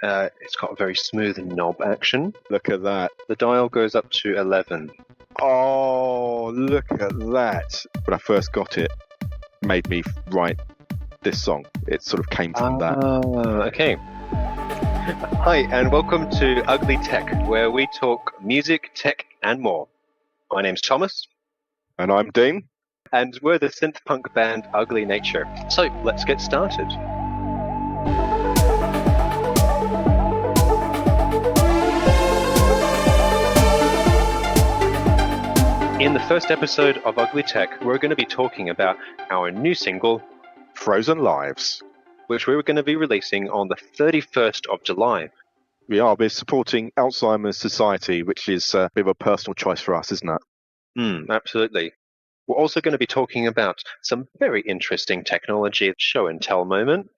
It's got a very smooth knob action. Look at that. The dial goes up to 11. Oh, look at that. When I first got it, it made me write this song. It sort of came from that. Okay. Hi, and welcome to Ugly Tech, where we talk music, tech, and more. My name's Thomas. And I'm Dean. And we're the synthpunk band Ugly Nature. So, let's get started. In the first episode of Ugly Tech, we're going to be talking about our new single, Frozen Lives, which we're going to be releasing on the 31st of July. We're supporting Alzheimer's Society, which is a bit of a personal choice for us, isn't it? Absolutely. We're also going to be talking about some very interesting technology, show and tell moment.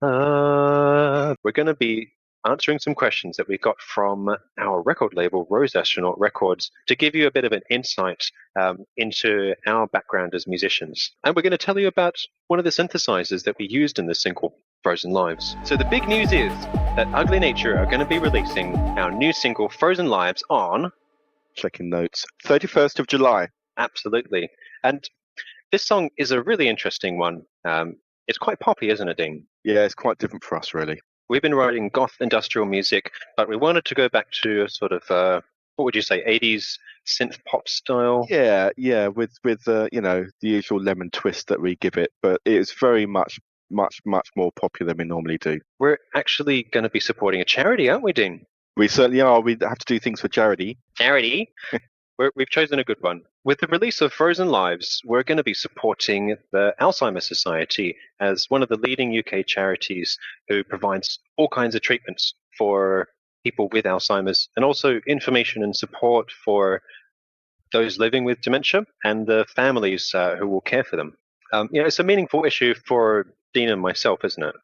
We're going to be answering some questions that we got from our record label, Rose Astronaut Records, to give you a bit of an insight into our background as musicians. And we're going to tell you about one of the synthesizers that we used in this single, Frozen Lives. So the big news is that Ugly Nature are going to be releasing our new single, Frozen Lives, on... Checking notes. 31st of July. Absolutely. And this song is a really interesting one. It's quite poppy, isn't it, Dean? Yeah, it's quite different for us, really. We've been writing goth industrial music, but we wanted to go back to a sort of, what would you say, 80s synth pop style? Yeah, with the usual lemon twist that we give it, but it's very much more popular than we normally do. We're actually going to be supporting a charity, aren't we, Dean? We certainly are. We have to do things for charity. Charity? We've chosen a good one. With the release of Frozen Lives, we're going to be supporting the Alzheimer's Society as one of the leading UK charities who provides all kinds of treatments for people with Alzheimer's and also information and support for those living with dementia and the families who will care for them. It's a meaningful issue for Dean and myself, isn't it?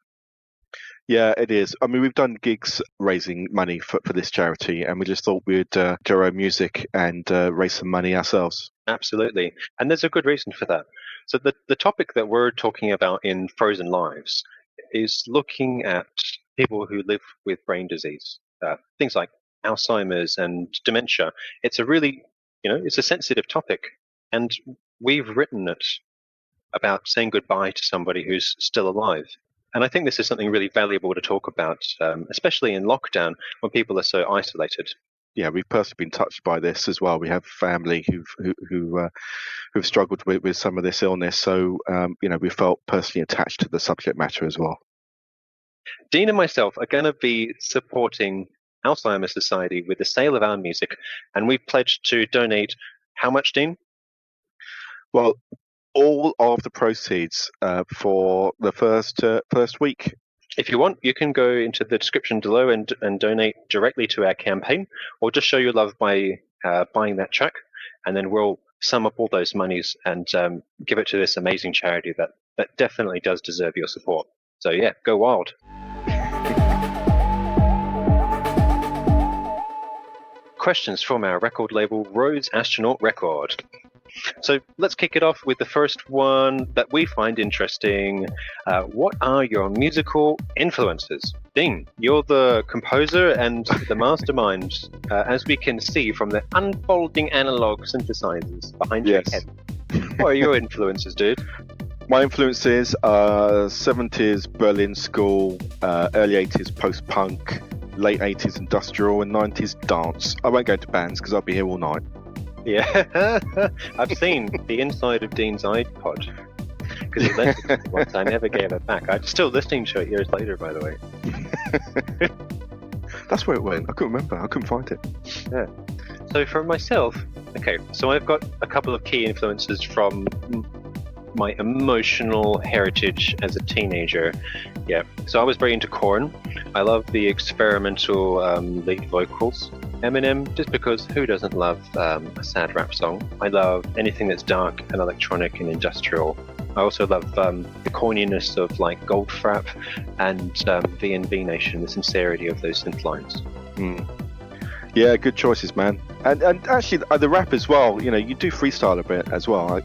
Yeah, it is. I mean, we've done gigs raising money for this charity, and we just thought we'd do our own music and raise some money ourselves. Absolutely. And there's a good reason for that. So the topic that we're talking about in Frozen Lives is looking at people who live with brain disease, things like Alzheimer's and dementia. It's a really, it's a sensitive topic. And we've written it about saying goodbye to somebody who's still alive. And I think this is something really valuable to talk about, especially in lockdown when people are so isolated. Yeah, we've personally been touched by this as well. We have family who've struggled with some of this illness, so we felt personally attached to the subject matter as well. Dean and myself are going to be supporting Alzheimer's Society with the sale of our music, and we've pledged to donate how much, Dean? Well, all of the proceeds for the first week. If you want, you can go into the description below and donate directly to our campaign, or just show your love by buying that track, and then we'll sum up all those monies and give it to this amazing charity that definitely does deserve your support. So yeah, go wild. Questions from our record label, Rose Astronaut Record. So let's kick it off with the first one that we find interesting. What are your musical influences? Dean, you're the composer and the mastermind, as we can see from the unfolding analog synthesizers behind your head. What are your influences, dude? My influences are 70s Berlin school, early 80s post-punk, late 80s industrial, and 90s dance. I won't go into bands because I'll be here all night. Yeah, I've seen the inside of Dean's iPod because he lent it to me once. I never gave it back. I'm still listening to it years later, by the way. That's where it went. I couldn't remember. I couldn't find it. Yeah. So for myself, so I've got a couple of key influences from my emotional heritage as a teenager. Yeah, so I was very into Korn. I love the experimental lead vocals. Eminem, just because who doesn't love a sad rap song? I love anything that's dark and electronic and industrial. I also love the corniness of like Goldfrapp and V&V Nation, the sincerity of those synth lines. Yeah, good choices, man. And actually, the rap as well. You do freestyle a bit as well.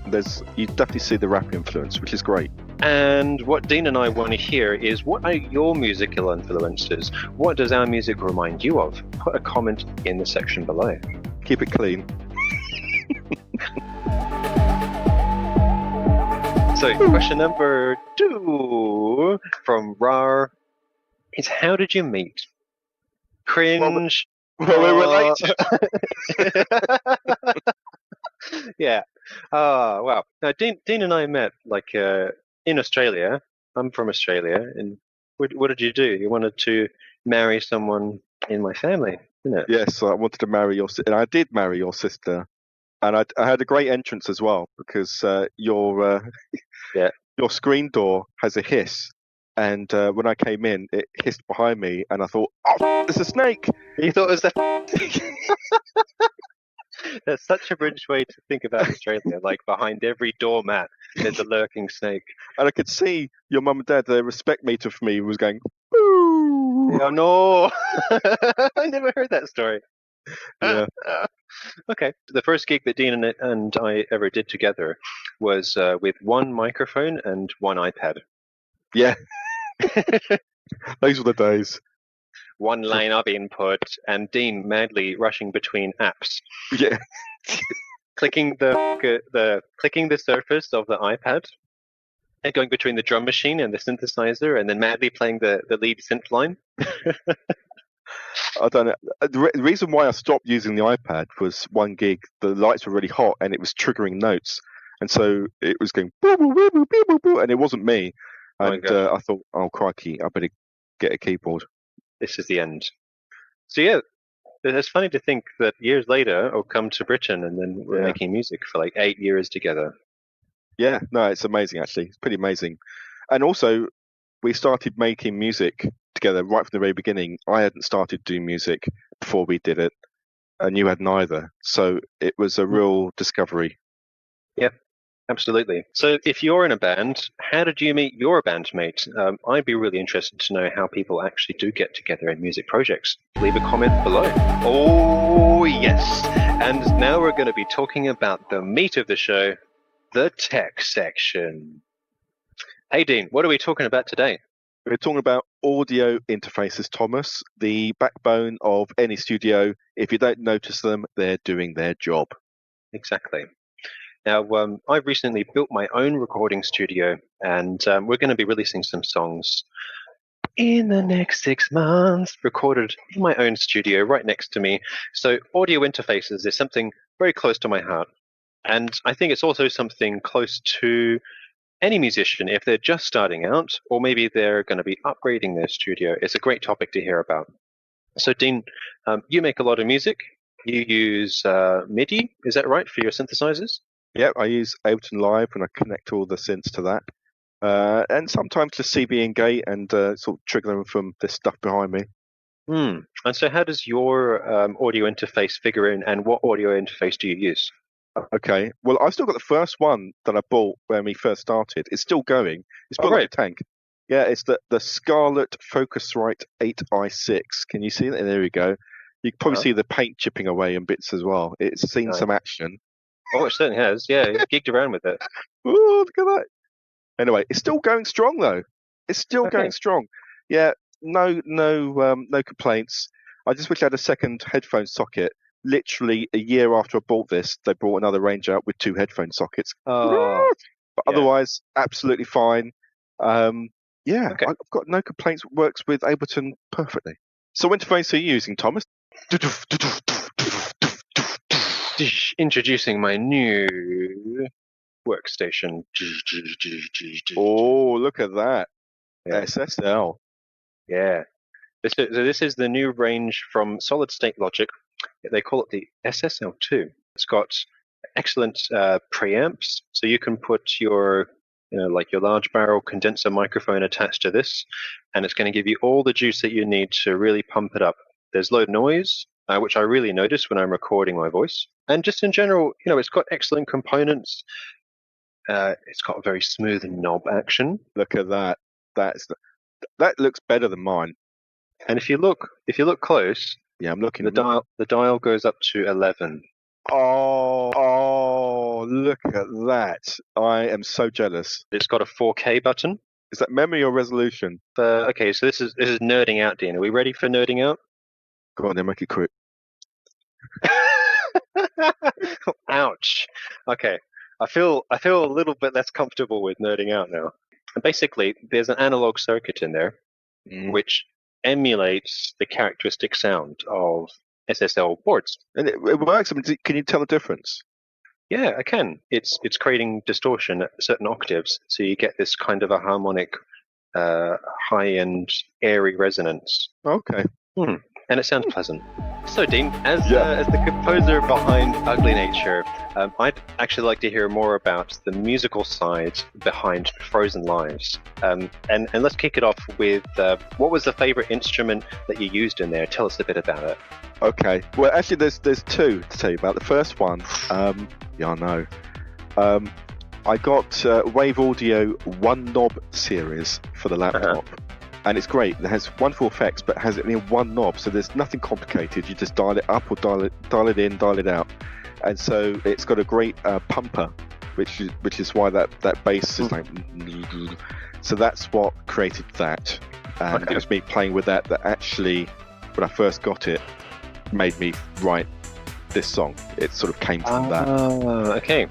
You definitely see the rap influence, which is great. And what Dean and I want to hear is, what are your musical influences? What does our music remind you of? Put a comment in the section below. Keep it clean. So, question number 2 from Rar is, how did you meet? Cringe. Well, we're related. Yeah. Oh, wow. Now, Dean and I met in Australia. I'm from Australia, and what did you do? You wanted to marry someone in my family, didn't it? Yes, I wanted to marry your sister, and I did marry your sister. And I had a great entrance as well, because your screen door has a hiss. And when I came in, it hissed behind me, and I thought, oh, it's a snake! You thought it was That's such a British way to think about Australia. Like, behind every doormat, there's a lurking snake. And I could see your mum and dad, their respect meter for me was going, boo! Oh, no! I never heard that story. Yeah. Okay. The first gig that Dean and I ever did together was with one microphone and one iPad. Yeah. Those were the days. One line of input, and Dean madly rushing between apps. Yeah. clicking the surface of the iPad and going between the drum machine and the synthesizer, and then madly playing the lead synth line. I don't know. The reason why I stopped using the iPad was one gig, the lights were really hot and it was triggering notes. And so it was going, boo, boo, boo, boo, boo, boo, and it wasn't me. And I thought, oh, crikey, I better get a keyboard. This is the end. So, yeah, it's funny to think that years later I'll come to Britain and then we're making music for like 8 years together. Yeah, no, it's amazing, actually. It's pretty amazing. And also, we started making music together right from the very beginning. I hadn't started doing music before we did it, and you hadn't either. So it was a real discovery. Yep, absolutely. So if you're in a band, how did you meet your bandmate? I'd be really interested to know how people actually do get together in music projects. Leave a comment below. Oh, yes. And now we're going to be talking about the meat of the show, the tech section. Hey, Dean, what are we talking about today? We're talking about audio interfaces, Thomas, the backbone of any studio. If you don't notice them, they're doing their job. Exactly. Now, I've recently built my own recording studio, and we're going to be releasing some songs in the next 6 months, recorded in my own studio right next to me. So audio interfaces is something very close to my heart. And I think it's also something close to any musician if they're just starting out, or maybe they're going to be upgrading their studio. It's a great topic to hear about. So, Dean, you make a lot of music. You use MIDI, is that right, for your synthesizers? Yeah, I use Ableton Live and I connect all the synths to that. And sometimes just CB and gate and sort of trigger them from this stuff behind me. And so how does your audio interface figure in, and what audio interface do you use? Okay, well, I've still got the first one that I bought when we first started. It's still going. It's built like a tank. Yeah, it's the Scarlett Focusrite 8i6. Can you see that? There we go. You can probably see the paint chipping away and bits as well. It's seen some action. Oh, it certainly has. Yeah, you gigged around with it. Oh, look at that. Anyway, it's still going strong though. It's still going strong. Yeah, no complaints. I just wish I had a second headphone socket. Literally a year after I bought this, they brought another range out with 2 headphone sockets. But otherwise, absolutely fine. I've got no complaints. It works with Ableton perfectly. So what interface are you using, Thomas? Introducing my new workstation. Oh, look at that. SSL. Yeah. This is the new range from Solid State Logic. They call it the SSL2. It's got excellent preamps, so you can put your large barrel condenser microphone attached to this, and it's going to give you all the juice that you need to really pump it up. There's low noise, which I really notice when I'm recording my voice, and just in general, it's got excellent components. It's got a very smooth knob action. Look at that. That looks better than mine. And if you look close, yeah, I'm looking. The dial goes up to 11. Oh, Oh, look at that. I am so jealous. It's got a 4K button. Is that memory or resolution? Okay, so this is nerding out, Dean. Are we ready for nerding out? Go on then, make it quick. Ouch. Okay. I feel a little bit less comfortable with nerding out now. And basically, there's an analog circuit in there which emulates the characteristic sound of SSL boards. And it works. I mean, can you tell the difference? Yeah, I can. It's creating distortion at certain octaves, so you get this kind of a harmonic, high-end, airy resonance. Okay. And it sounds pleasant. So, Dean, as the composer behind Ugly Nature, I'd actually like to hear more about the musical side behind Frozen Lives. And let's kick it off with what was the favorite instrument that you used in there? Tell us a bit about it. Okay. Well, actually, there's two to tell you about. The first one, I know. I got Wave Audio One Knob series for the laptop. And it's great. It has wonderful effects, but has it in one knob, so there's nothing complicated. You just dial it up or dial it in, dial it out, and so it's got a great pumper, which is why that bass is like. So that's what created that, and it was me playing with that actually, when I first got it, made me write this song. It sort of came from that. Okay.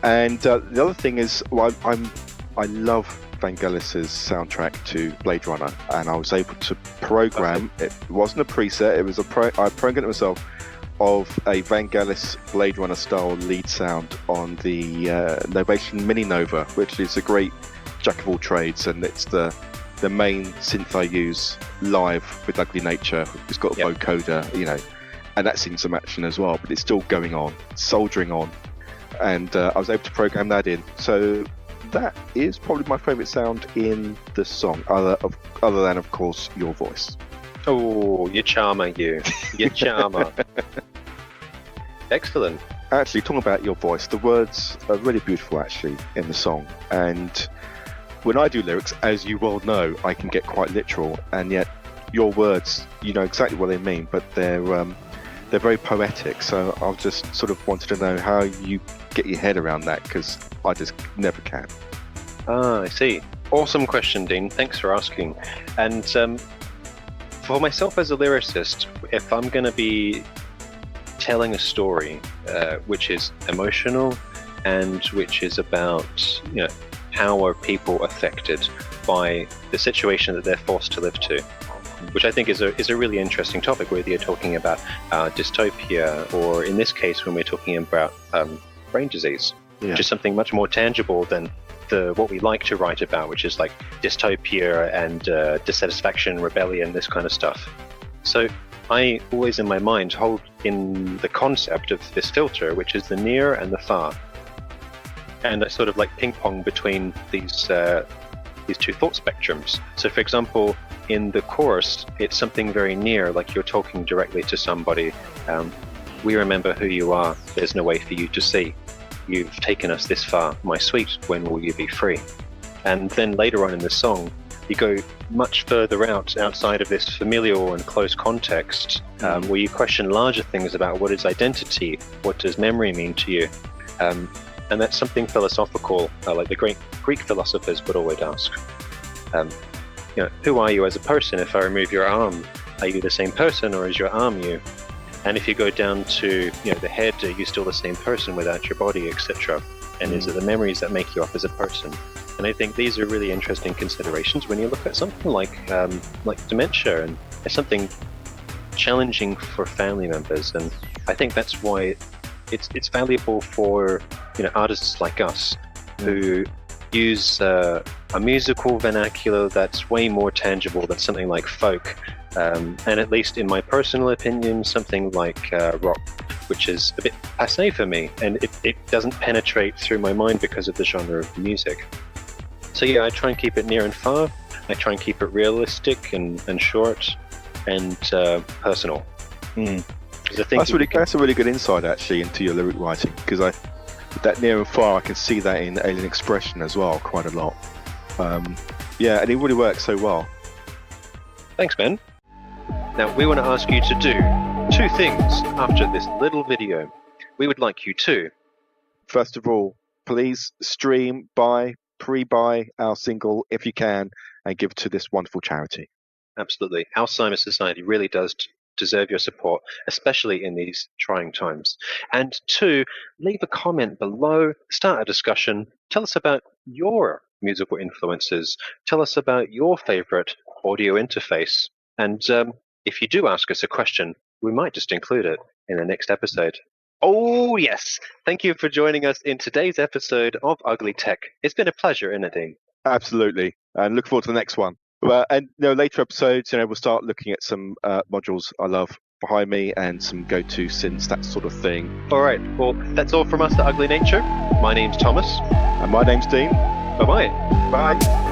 And the other thing is, well, I love Vangelis's soundtrack to Blade Runner, and I was able to program. It wasn't a preset; it was I programmed it myself of a Vangelis Blade Runner style lead sound on the Novation Mini Nova, which is a great jack of all trades, and it's the main synth I use live with Ugly Nature. It's got a vocoder, and that's in some action as well, but it's still going on, soldering on, and I was able to program that in. So that is probably my favourite sound in the song, other than, of course, your voice. Oh, you charmer, you charmer. Excellent. Actually, talking about your voice, the words are really beautiful, actually, in the song. And when I do lyrics, as you well know, I can get quite literal, and yet your words, you know exactly what they mean, but they're very poetic. So I just sort of wanted to know how you get your head around that, because I just never can. I see. Awesome question, Dean. Thanks for asking. And for myself as a lyricist, if I'm going to be telling a story which is emotional and which is about, how are people affected by the situation that they're forced to live to, which I think is a really interesting topic, whether you're talking about dystopia, or in this case, when we're talking about brain disease, which is something much more tangible than what we like to write about, which is like dystopia and dissatisfaction, rebellion, this kind of stuff. So I always in my mind hold in the concept of this filter, which is the near and the far. And I sort of like ping pong between these two thought spectrums. So for example, in the chorus, it's something very near, like you're talking directly to somebody. We remember who you are, there's no way for you to see. You've taken us this far, my sweet, when will you be free? And then later on in the song, you go much further outside of this familial and close context, where you question larger things about what is identity, what does memory mean to you? And that's something philosophical, like the great Greek philosophers would always ask. Who are you as a person? If I remove your arm, are you the same person, or is your arm you? And if you go down to the head, are you still the same person without your body, etc.? And is it the memories that make you up as a person? And I think these are really interesting considerations when you look at something like dementia, and it's something challenging for family members. And I think that's why it's valuable for artists like us who use a musical vernacular that's way more tangible than something like folk. And at least in my personal opinion, something like rock, which is a bit passé for me, and it doesn't penetrate through my mind because of the genre of music. So yeah, I try and keep it near and far. I try and keep it realistic and short and personal. That's a really good insight actually into your lyric writing, because that near and far, I can see that in Alien Expression as well quite a lot. And it really works so well. Thanks, Ben. Now, we want to ask you to do two things after this little video. We would like you to first of all, please stream, pre-buy our single if you can, and give it to this wonderful charity. Absolutely. Alzheimer's Society really does deserve your support, especially in these trying times. And 2, leave a comment below, start a discussion, tell us about your musical influences, tell us about your favorite audio interface, and if you do ask us a question, we might just include it in the next episode. Oh, yes. Thank you for joining us in today's episode of Ugly Tech. It's been a pleasure, isn't it, Dean? Absolutely. And look forward to the next one. And later episodes, we'll start looking at some modules I love behind me and some go-to synths, that sort of thing. All right. Well, that's all from us at Ugly Nature. My name's Thomas. And my name's Dean. Bye-bye. Bye.